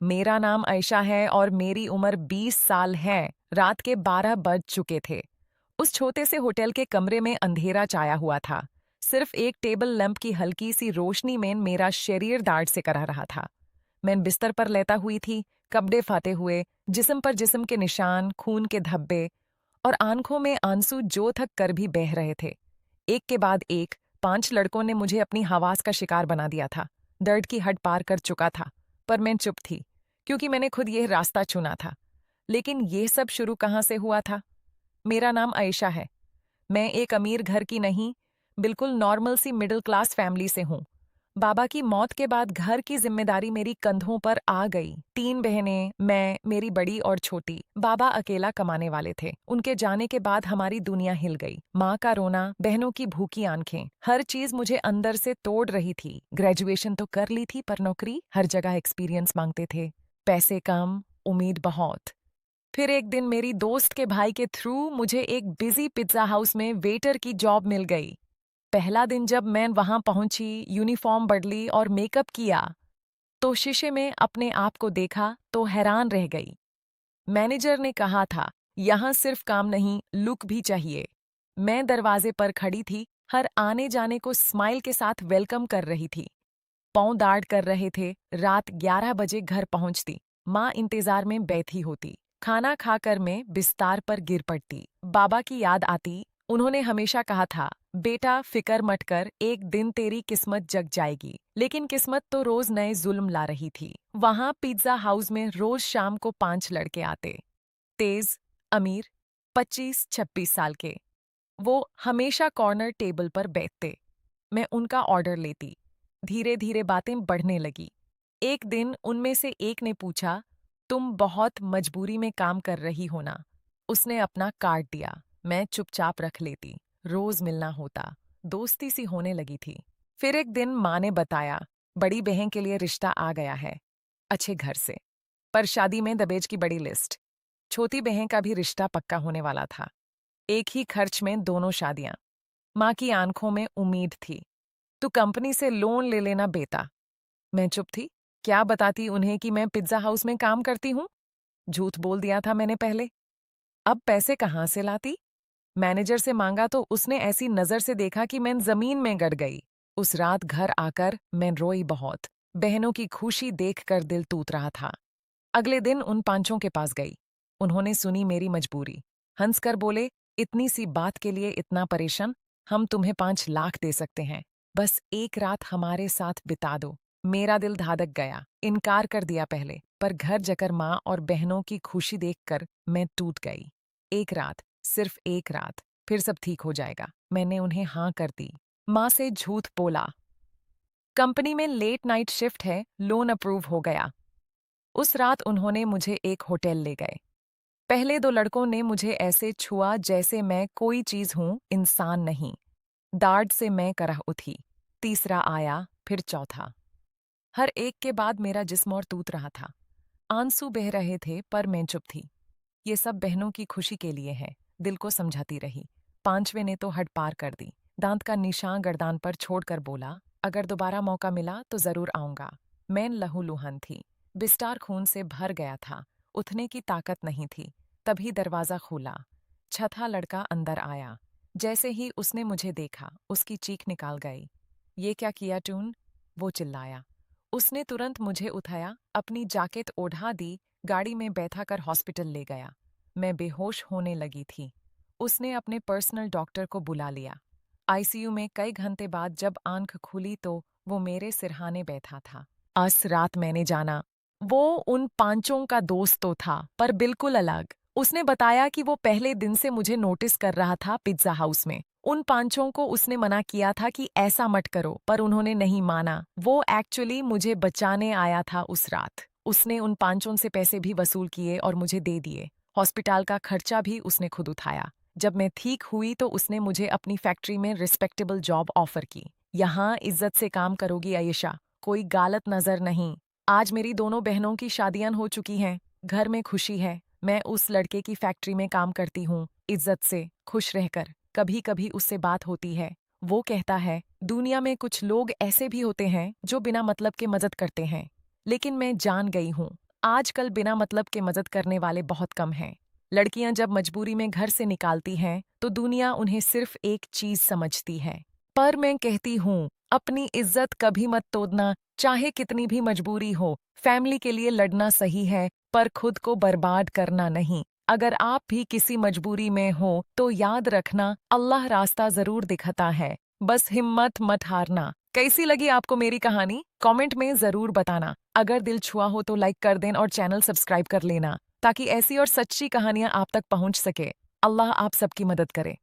मेरा नाम आयशा है और मेरी उम्र 20 साल है। रात के 12 बज चुके थे। उस छोटे से होटल के कमरे में अंधेरा छाया हुआ था। सिर्फ एक टेबल लैंप की हल्की सी रोशनी में मेरा शरीर दाढ़ से करा रहा था। मैं बिस्तर पर लेटा हुई थी, कपड़े फाटे हुए, जिस्म पर जिस्म के निशान, खून के धब्बे और आंखों में आंसू जो थक कर भी बह रहे थे। एक के बाद एक 5 लड़कों ने मुझे अपनी हवास का शिकार बना दिया था। दर्द की हद पार कर चुका था, पर मैं चुप थी, क्योंकि मैंने खुद यह रास्ता चुना था। लेकिन ये सब शुरू कहाँ से हुआ था? मेरा नाम आयशा है। मैं एक अमीर घर की नहीं, बिल्कुल नॉर्मल सी मिडिल क्लास फैमिली से हूँ। बाबा की मौत के बाद घर की जिम्मेदारी मेरी कंधों पर आ गई। 3 बहनें, मैं, मेरी बड़ी और छोटी। बाबा अकेला कमाने वाले थे। उनके जाने के बाद हमारी दुनिया हिल गई। माँ का रोना, बहनों की भूखी आंखें, हर चीज मुझे अंदर से तोड़ रही थी। ग्रेजुएशन तो कर ली थी, पर नौकरी, हर जगह एक्सपीरियंस मांगते थे। पैसे कम, उम्मीद बहुत। फिर एक दिन मेरी दोस्त के भाई के थ्रू मुझे एक बिजी पिज्जा हाउस में वेटर की जॉब मिल गई। पहला दिन जब मैं वहां पहुंची, यूनिफॉर्म बदली और मेकअप किया, तो शीशे में अपने आप को देखा तो हैरान रह गई। मैनेजर ने कहा था, यहाँ सिर्फ काम नहीं, लुक भी चाहिए। मैं दरवाजे पर खड़ी थी, हर आने जाने को स्माइल के साथ वेलकम कर रही थी। पाँव दाढ़ कर रहे थे। रात 11 बजे घर पहुंचती। माँ इंतजार में बैठी होती। खाना खाकर मैं बिस्तार पर गिर पड़ती। बाबा की याद आती। उन्होंने हमेशा कहा था, बेटा फिकर मत कर, एक दिन तेरी किस्मत जग जाएगी। लेकिन किस्मत तो रोज नए जुल्म ला रही थी। वहां पिज्जा हाउस में रोज शाम को 5 लड़के आते। तेज, अमीर, 25-26 साल के। वो हमेशा कॉर्नर टेबल पर बैठते। मैं उनका ऑर्डर लेती। धीरे धीरे बातें बढ़ने लगी। एक दिन उनमें से एक ने पूछा, तुम बहुत मजबूरी में काम कर रही हो ना? उसने अपना कार्ड दिया। मैं चुपचाप रख लेती। रोज मिलना होता। दोस्ती सी होने लगी थी। फिर एक दिन माँ ने बताया, बड़ी बहन के लिए रिश्ता आ गया है, अच्छे घर से, पर शादी में दहेज की बड़ी लिस्ट। छोटी बहन का भी रिश्ता पक्का होने वाला था। एक ही खर्च में दोनों शादियां। माँ की आंखों में उम्मीद थी। तू कंपनी से लोन ले लेना बेटा। मैं चुप थी। क्या बताती उन्हें कि मैं पिज्जा हाउस में काम करती हूँ? झूठ बोल दिया था मैंने पहले। अब पैसे कहाँ से लाती? मैनेजर से मांगा तो उसने ऐसी नजर से देखा कि मैं जमीन में गड़ गई। उस रात घर आकर मैं रोई बहुत। बहनों की खुशी देखकर दिल टूट रहा था। अगले दिन उन पांचों के पास गई। उन्होंने सुनी मेरी मजबूरी। हंसकर बोले, इतनी सी बात के लिए इतना परेशान? हम तुम्हें 5 लाख दे सकते हैं। बस एक रात हमारे साथ बिता दो। मेरा दिल धाधक गया। इनकार कर दिया पहले, पर घर जाकर माँ और बहनों की खुशी देखकर मैं टूट गई। एक रात, सिर्फ एक रात, फिर सब ठीक हो जाएगा। मैंने उन्हें हाँ कर दी। माँ से झूठ बोला। कंपनी में लेट नाइट शिफ्ट है, लोन अप्रूव हो गया। उस रात उन्होंने मुझे एक होटल ले गए। पहले 2 लड़कों ने मुझे ऐसे छुआ जैसे मैं कोई चीज हूं, इंसान नहीं। दाढ़ से मैं करह उठी। तीसरा आया, फिर चौथा। हर एक के बाद मेरा जिस्म और टूट रहा था। आंसू बह रहे थे, पर मैं चुप थी। ये सब बहनों की खुशी के लिए है, दिल को समझाती रही। 5वें ने तो हद पार कर दी। दांत का निशान गर्दान पर छोड़कर बोला, अगर दोबारा मौका मिला तो जरूर आऊंगा। मैं लहूलुहान थी। बिस्तार खून से भर गया था। उठने की ताकत नहीं थी। तभी दरवाजा खुला। छठा लड़का अंदर आया। जैसे ही उसने मुझे देखा, उसकी चीख निकाल गई। ये क्या किया टून? वो चिल्लाया। उसने तुरंत मुझे उठाया, अपनी जैकेट ओढ़ा दी, गाड़ी में बैठाकर हॉस्पिटल ले गया। मैं बेहोश होने लगी थी। उसने अपने पर्सनल डॉक्टर को बुला लिया। आईसीयू में कई घंटे बाद जब आंख खुली तो वो मेरे सिरहाने बैठा था। अस रात मैंने जाना, वो उन पांचों का दोस्त तो था, पर बिल्कुल अलग। उसने बताया कि वो पहले दिन से मुझे नोटिस कर रहा था पिज्जा हाउस में। उन पांचों को उसने मना किया था कि ऐसा मत करो, पर उन्होंने नहीं माना। वो एक्चुअली मुझे बचाने आया था उस रात। उसने उन पांचों से पैसे भी वसूल किए और मुझे दे दिए। हॉस्पिटल का खर्चा भी उसने खुद उठाया। जब मैं ठीक हुई तो उसने मुझे अपनी फैक्ट्री में रिस्पेक्टेबल जॉब ऑफर की। यहाँ इज्जत से काम करोगी आयशा, कोई गलत नजर नहीं। आज मेरी दोनों बहनों की शादियां हो चुकी हैं। घर में खुशी है। मैं उस लड़के की फैक्ट्री में काम करती हूँ, इज्जत से, खुश रहकर। कभी कभी उससे बात होती है। वो कहता है, दुनिया में कुछ लोग ऐसे भी होते हैं जो बिना मतलब के मदद करते हैं। लेकिन मैं जान गई हूँ, आजकल बिना मतलब के मदद करने वाले बहुत कम हैं। लड़कियां जब मजबूरी में घर से निकालती हैं तो दुनिया उन्हें सिर्फ एक चीज समझती है। पर मैं कहती हूँ, अपनी इज्जत कभी मत तोड़ना, चाहे कितनी भी मजबूरी हो। फैमिली के लिए लड़ना सही है, पर खुद को बर्बाद करना नहीं। अगर आप भी किसी मजबूरी में हो तो याद रखना, अल्लाह रास्ता जरूर दिखाता है। बस हिम्मत मत हारना। कैसी लगी आपको मेरी कहानी? कमेंट में जरूर बताना। अगर दिल छुआ हो तो लाइक कर दें और चैनल सब्सक्राइब कर लेना, ताकि ऐसी और सच्ची कहानियां आप तक पहुंच सके। अल्लाह आप सबकी मदद करे।